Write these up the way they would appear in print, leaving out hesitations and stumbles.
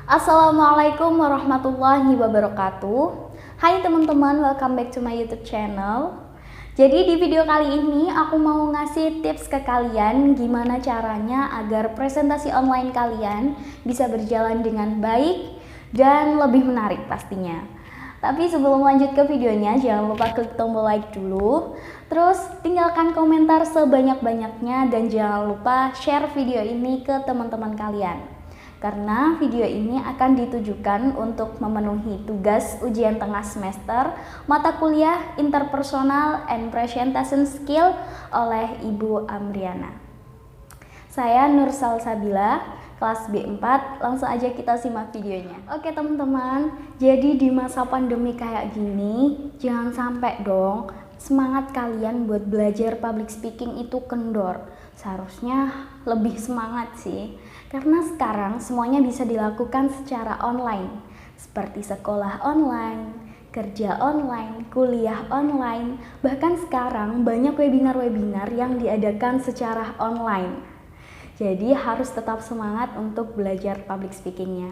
Assalamualaikum warahmatullahi wabarakatuh. Hai teman-teman, welcome back to my YouTube channel. Jadi di video kali ini aku mau ngasih tips ke kalian gimana caranya agar presentasi online kalian bisa berjalan dengan baik dan lebih menarik pastinya. Tapi sebelum lanjut ke videonya, jangan lupa klik tombol like dulu. Terus tinggalkan komentar sebanyak-banyaknya dan jangan lupa share video ini ke teman-teman kalian. Karena video ini akan ditujukan untuk memenuhi tugas ujian tengah semester mata kuliah Interpersonal and Presentation Skill oleh Ibu Amriana. Saya Nur Salsabila, kelas B4, langsung aja kita simak videonya. Oke teman-teman, jadi di masa pandemi kayak gini, jangan sampai dong semangat kalian buat belajar public speaking itu kendor. Seharusnya lebih semangat sih, karena sekarang semuanya bisa dilakukan secara online, seperti sekolah online, kerja online, kuliah online, bahkan sekarang banyak webinar-webinar yang diadakan secara online. Jadi harus tetap semangat untuk belajar public speakingnya.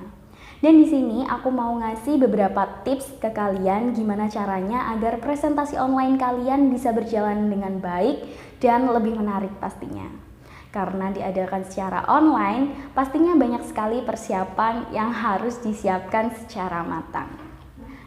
Dan di sini aku mau ngasih beberapa tips ke kalian gimana caranya agar presentasi online kalian bisa berjalan dengan baik dan lebih menarik pastinya. Karena diadakan secara online, pastinya banyak sekali persiapan yang harus disiapkan secara matang.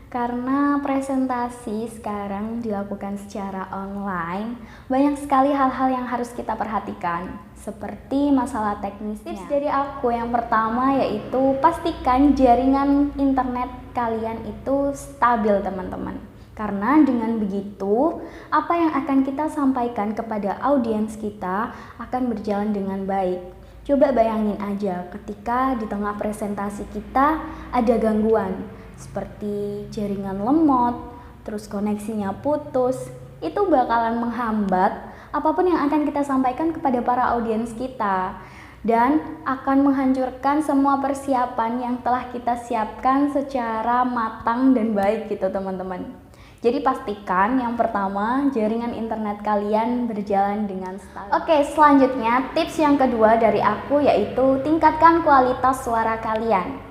Karena presentasi sekarang dilakukan secara online, banyak sekali hal-hal yang harus kita perhatikan, seperti masalah teknisnya. Tips dari aku yang pertama yaitu pastikan jaringan internet kalian itu stabil teman-teman. Karena dengan begitu, apa yang akan kita sampaikan kepada audiens kita akan berjalan dengan baik. Coba bayangin aja ketika di tengah presentasi kita ada gangguan, seperti jaringan lemot, terus koneksinya putus, itu bakalan menghambat apapun yang akan kita sampaikan kepada para audiens kita dan akan menghancurkan semua persiapan yang telah kita siapkan secara matang dan baik gitu teman-teman. Jadi pastikan yang pertama jaringan internet kalian berjalan dengan stabil. Oke, selanjutnya tips yang kedua dari aku yaitu tingkatkan kualitas suara kalian.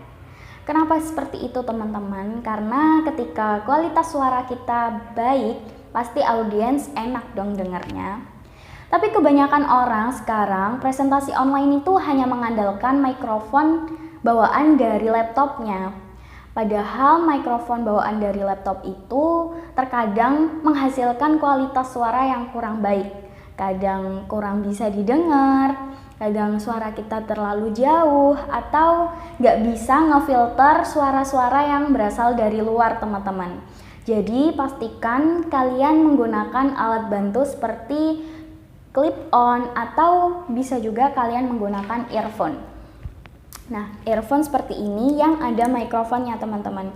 Kenapa seperti itu teman-teman? Karena ketika kualitas suara kita baik, pasti audiens enak dong dengarnya. Tapi kebanyakan orang sekarang presentasi online itu hanya mengandalkan mikrofon bawaan dari laptopnya. Padahal mikrofon bawaan dari laptop itu terkadang menghasilkan kualitas suara yang kurang baik. Kadang kurang bisa didengar, kadang suara kita terlalu jauh, atau nggak bisa ngefilter suara-suara yang berasal dari luar teman-teman. Jadi pastikan kalian menggunakan alat bantu seperti clip-on atau bisa juga kalian menggunakan earphone. Nah, earphone seperti ini yang ada mikrofonnya teman-teman.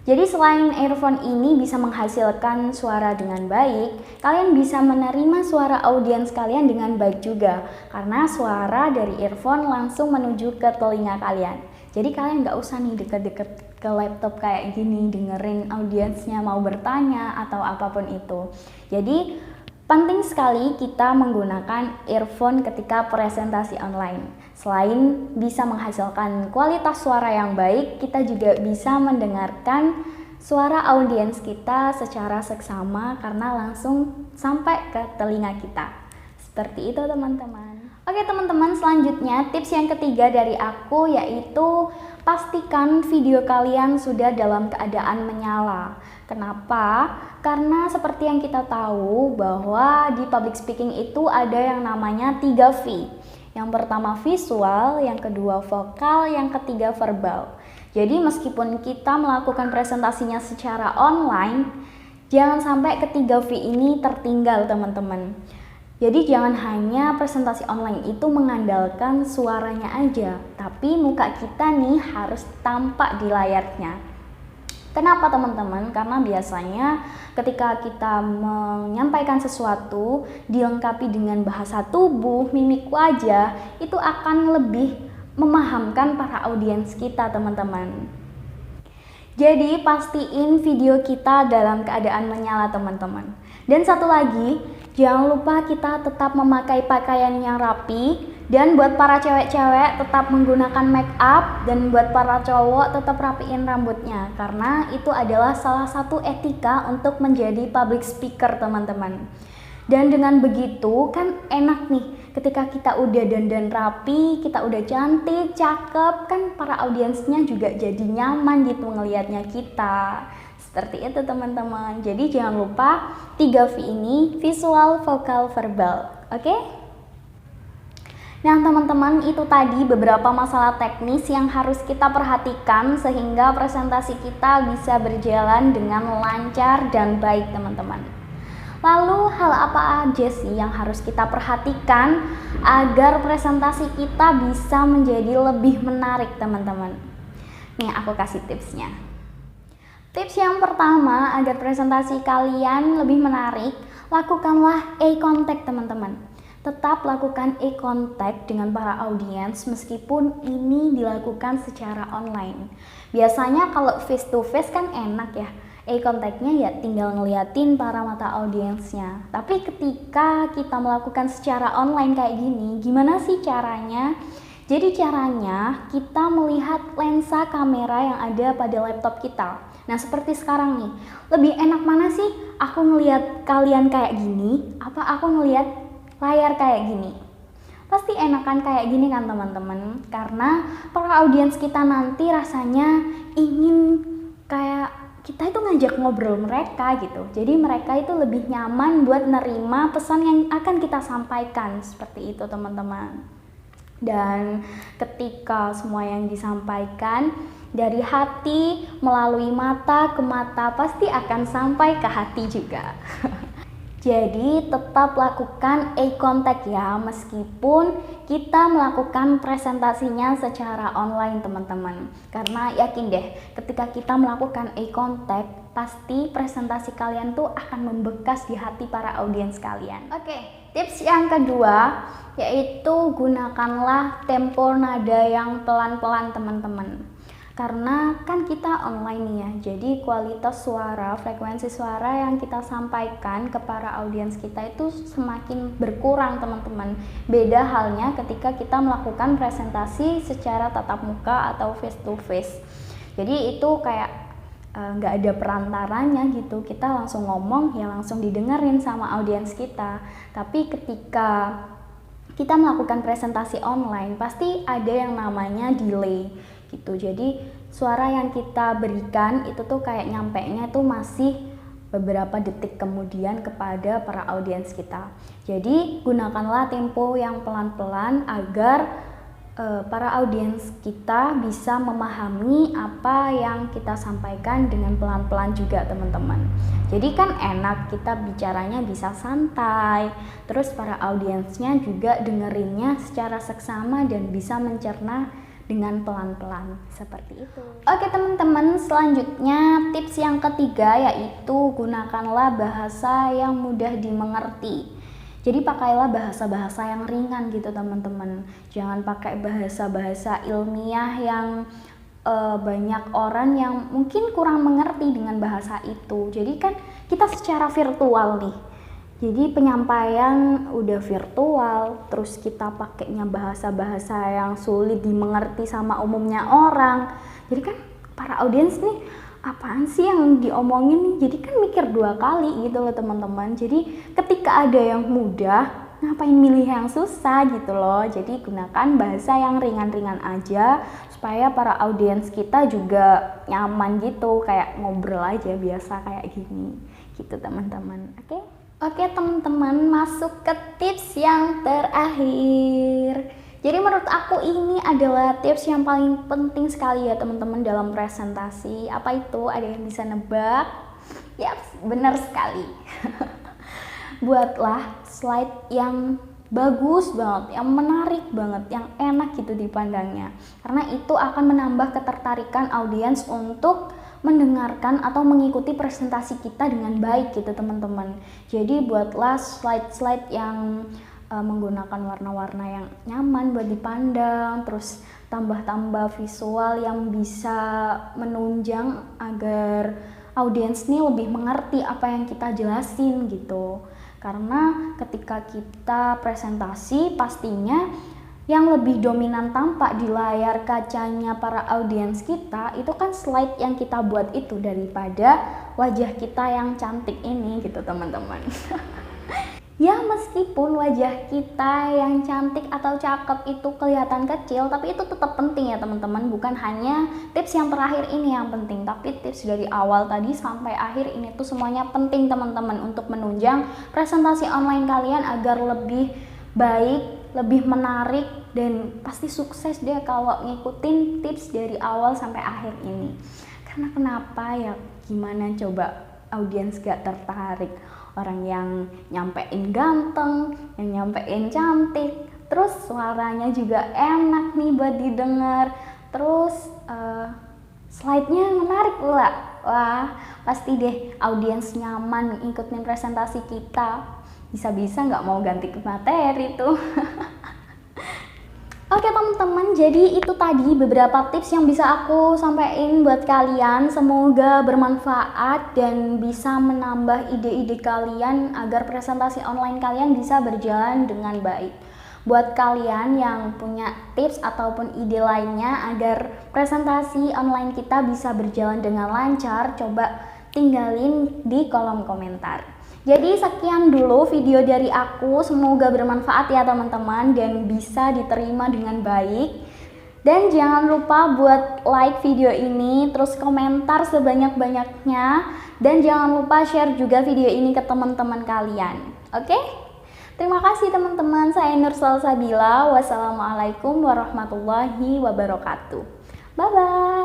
Jadi selain earphone ini bisa menghasilkan suara dengan baik, kalian bisa menerima suara audiens kalian dengan baik juga. Karena suara dari earphone langsung menuju ke telinga kalian. Jadi kalian nggak usah nih deket-deket ke laptop kayak gini, dengerin audiensnya mau bertanya atau apapun itu. Jadi penting sekali kita menggunakan earphone ketika presentasi online. Selain bisa menghasilkan kualitas suara yang baik, kita juga bisa mendengarkan suara audiens kita secara seksama karena langsung sampai ke telinga kita. Seperti itu teman-teman. Oke teman-teman, selanjutnya tips yang ketiga dari aku yaitu pastikan video kalian sudah dalam keadaan menyala. Kenapa? Karena seperti yang kita tahu bahwa di public speaking itu ada yang namanya 3V. Yang pertama visual, yang kedua vokal, yang ketiga verbal. Jadi meskipun kita melakukan presentasinya secara online, jangan sampai ketiga V ini tertinggal teman-teman. Jadi jangan hanya presentasi online itu mengandalkan suaranya aja, tapi muka kita nih harus tampak di layarnya. Kenapa teman-teman? Karena biasanya ketika kita menyampaikan sesuatu dilengkapi dengan bahasa tubuh, mimik wajah, itu akan lebih memahamkan para audiens kita teman-teman. Jadi pastiin video kita dalam keadaan menyala teman-teman. Dan satu lagi, jangan lupa kita tetap memakai pakaian yang rapi Dan buat para cewek-cewek tetap menggunakan make up, dan buat para cowok tetap rapiin rambutnya, karena itu adalah salah satu etika untuk menjadi public speaker teman-teman. Dan dengan begitu kan enak nih, ketika kita udah dandan rapi, kita udah cantik, cakep, kan para audiensnya juga jadi nyaman gitu ngelihatnya kita. Seperti itu teman-teman. Jadi jangan lupa 3V ini, visual, vokal, verbal. Oke? Nah teman-teman, itu tadi beberapa masalah teknis yang harus kita perhatikan sehingga presentasi kita bisa berjalan dengan lancar dan baik teman-teman. Lalu hal apa aja sih yang harus kita perhatikan agar presentasi kita bisa menjadi lebih menarik teman-teman? Nih aku kasih tipsnya. Tips yang pertama agar presentasi kalian lebih menarik, lakukanlah eye contact teman-teman. Tetap lakukan eye contact dengan para audiens meskipun ini dilakukan secara online. Biasanya kalau face to face kan enak ya, eye contactnya ya tinggal ngeliatin para mata audiensnya. Tapi ketika kita melakukan secara online kayak gini, gimana sih caranya? Jadi caranya kita melihat lensa kamera yang ada pada laptop kita. Nah seperti sekarang nih, lebih enak mana sih aku ngeliat kalian kayak gini, apa aku ngeliat layar kayak gini? Pasti enakan kayak gini kan teman-teman, karena para audiens kita nanti rasanya ingin kayak kita itu ngajak ngobrol mereka gitu. Jadi mereka itu lebih nyaman buat nerima pesan yang akan kita sampaikan, seperti itu teman-teman. Dan ketika semua yang disampaikan dari hati melalui mata ke mata, pasti akan sampai ke hati juga. Jadi tetap lakukan eye contact ya, meskipun kita melakukan presentasinya secara online teman-teman. Karena yakin deh, ketika kita melakukan eye contact, pasti presentasi kalian tuh akan membekas di hati para audiens kalian. Oke, tips yang kedua yaitu gunakanlah tempo nada yang pelan-pelan teman-teman. Karena kan kita online nih ya, jadi kualitas suara, frekuensi suara yang kita sampaikan ke para audiens kita itu semakin berkurang teman-teman. Beda halnya ketika kita melakukan presentasi secara tatap muka atau face to face. Jadi itu kayak nggak ada perantaranya gitu, kita langsung ngomong ya langsung didengerin sama audiens kita. Tapi ketika kita melakukan presentasi online, pasti ada yang namanya delay gitu. Jadi suara yang kita berikan itu tuh kayak nyampainya tuh masih beberapa detik kemudian kepada para audiens kita. Jadi gunakanlah tempo yang pelan-pelan agar para audiens kita bisa memahami apa yang kita sampaikan dengan pelan-pelan juga teman-teman. Jadi kan enak, kita bicaranya bisa santai, terus para audiensnya juga dengerinnya secara seksama dan bisa mencerna dengan pelan-pelan, seperti itu. Oke teman-teman, selanjutnya tips yang ketiga yaitu gunakanlah bahasa yang mudah dimengerti. Jadi pakailah bahasa-bahasa yang ringan gitu teman-teman. Jangan pakai bahasa-bahasa ilmiah yang banyak orang yang mungkin kurang mengerti dengan bahasa itu. Jadi kan kita secara virtual nih, jadi penyampaian udah virtual, terus kita pakainya bahasa-bahasa yang sulit dimengerti sama umumnya orang. Jadi kan para audiens nih, apaan sih yang diomongin nih? Jadi kan mikir dua kali gitu loh teman-teman. Jadi ketika ada yang mudah, ngapain milih yang susah gitu loh. Jadi gunakan bahasa yang ringan-ringan aja supaya para audiens kita juga nyaman gitu, kayak ngobrol aja biasa kayak gini gitu teman-teman. Oke teman-teman, masuk ke tips yang terakhir. Jadi menurut aku ini adalah tips yang paling penting sekali ya teman-teman dalam presentasi. Apa itu? Ada yang bisa nebak? Ya, benar sekali. Buatlah slide yang bagus banget, yang menarik banget, yang enak gitu dipandangnya. Karena itu akan menambah ketertarikan audiens untuk mendengarkan atau mengikuti presentasi kita dengan baik gitu teman-teman. Jadi buatlah slide-slide yang menggunakan warna-warna yang nyaman buat dipandang, terus tambah-tambah visual yang bisa menunjang agar audiens nih lebih mengerti apa yang kita jelasin gitu. Karena ketika kita presentasi pastinya yang lebih dominan tampak di layar kacanya para audiens kita itu kan slide yang kita buat itu daripada wajah kita yang cantik ini gitu teman-teman. Ya meskipun wajah kita yang cantik atau cakep itu kelihatan kecil, tapi itu tetap penting ya teman-teman. Bukan hanya tips yang terakhir ini yang penting, tapi tips dari awal tadi sampai akhir ini tuh semuanya penting teman-teman untuk menunjang presentasi online kalian agar lebih baik, lebih menarik, dan pasti sukses deh kalau ngikutin tips dari awal sampai akhir ini. Karena kenapa ya, gimana coba audiens gak tertarik? Orang yang nyampein ganteng, yang nyampein cantik, terus suaranya juga enak nih buat didengar, terus slide-nya menarik pula. Wah, pasti deh audiens nyaman ikutin presentasi kita. Bisa-bisa nggak mau ganti ke materi tuh. Oke teman-teman, jadi itu tadi beberapa tips yang bisa aku sampaikan buat kalian. Semoga bermanfaat dan bisa menambah ide-ide kalian agar presentasi online kalian bisa berjalan dengan baik. Buat kalian yang punya tips ataupun ide lainnya agar presentasi online kita bisa berjalan dengan lancar, coba tinggalin di kolom komentar. Jadi sekian dulu video dari aku, semoga bermanfaat ya teman-teman dan bisa diterima dengan baik. Dan jangan lupa buat like video ini, terus komentar sebanyak-banyaknya, dan jangan lupa share juga video ini ke teman-teman kalian. Oke? Terima kasih teman-teman, saya Nur Salsabila. Wassalamualaikum warahmatullahi wabarakatuh. Bye-bye.